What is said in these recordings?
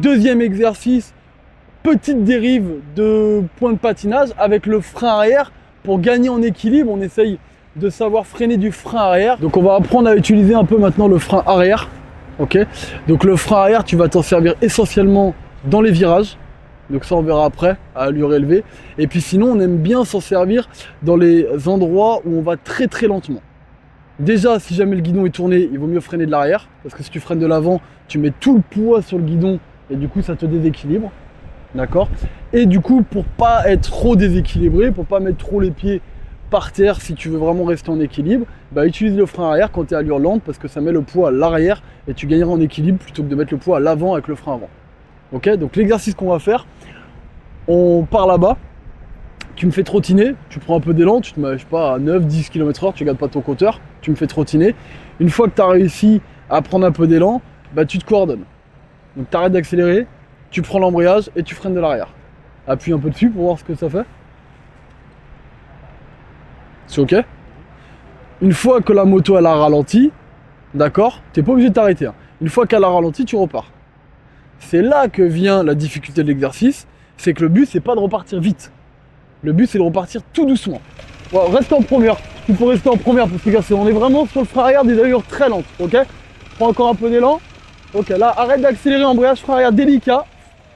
Deuxième exercice, petite dérive de point de patinage avec le frein arrière. Pour gagner en équilibre, on essaye de savoir freiner du frein arrière. Donc on va apprendre à utiliser un peu maintenant le frein arrière. Ok. Donc le frein arrière, tu vas t'en servir essentiellement dans les virages. Donc ça on verra après, à allure élevée. Et puis sinon on aime bien s'en servir dans les endroits où on va très très lentement. Déjà, si jamais le guidon est tourné, il vaut mieux freiner de l'arrière. Parce que si tu freines de l'avant, tu mets tout le poids sur le guidon et du coup ça te déséquilibre. D'accord. Et du coup, pour pas être trop déséquilibré, pour pas mettre trop les pieds par terre, si tu veux vraiment rester en équilibre, bah utilise le frein arrière quand tu es à allure lente parce que ça met le poids à l'arrière et tu gagneras en équilibre plutôt que de mettre le poids à l'avant avec le frein avant. Ok, donc l'exercice qu'on va faire, on part là-bas, tu me fais trottiner, tu prends un peu d'élan, tu te mets, je sais pas, à 9-10 km/h, tu regardes pas ton compteur, tu me fais trottiner. Une fois que tu as réussi à prendre un peu d'élan, bah tu te coordonnes. Donc tu arrêtes d'accélérer, tu prends l'embrayage et tu freines de l'arrière. Appuie un peu dessus pour voir ce que ça fait. C'est ok. Une fois que la moto elle a ralenti, d'accord, t'es pas obligé de t'arrêter. Hein. Une fois qu'elle a ralenti, tu repars. C'est là que vient la difficulté de l'exercice, c'est que le but c'est pas de repartir vite. Le but c'est de repartir tout doucement. Ouais, reste en première. Tu peux rester en première parce que regarde, on est vraiment sur le frein arrière des allures très lentes. Ok. Prends encore un peu d'élan. Ok, là arrête d'accélérer, embrayage frein arrière délicat.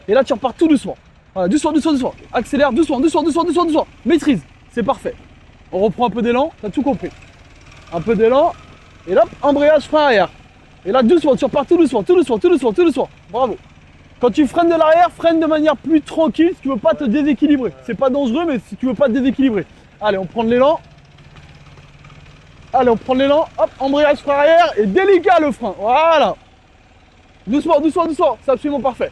Et là tu repars tout doucement. Voilà, doucement, doucement, doucement. Accélère, doucement, doucement, doucement, doucement, doucement. Maîtrise, c'est parfait. On reprend un peu d'élan, t'as tout compris. Un peu d'élan, et là, embrayage frein arrière. Et là, doucement, tu repars tout doucement, tout doucement, tout doucement, tout doucement. Bravo. Quand tu freines de l'arrière, freine de manière plus tranquille si tu veux pas te déséquilibrer. C'est pas dangereux, mais si tu veux pas te déséquilibrer. Allez, on prend de l'élan. Allez, on prend de l'élan. Hop, embrayage frein arrière et délicat le frein. Voilà. Doucement, doucement, doucement. C'est absolument parfait.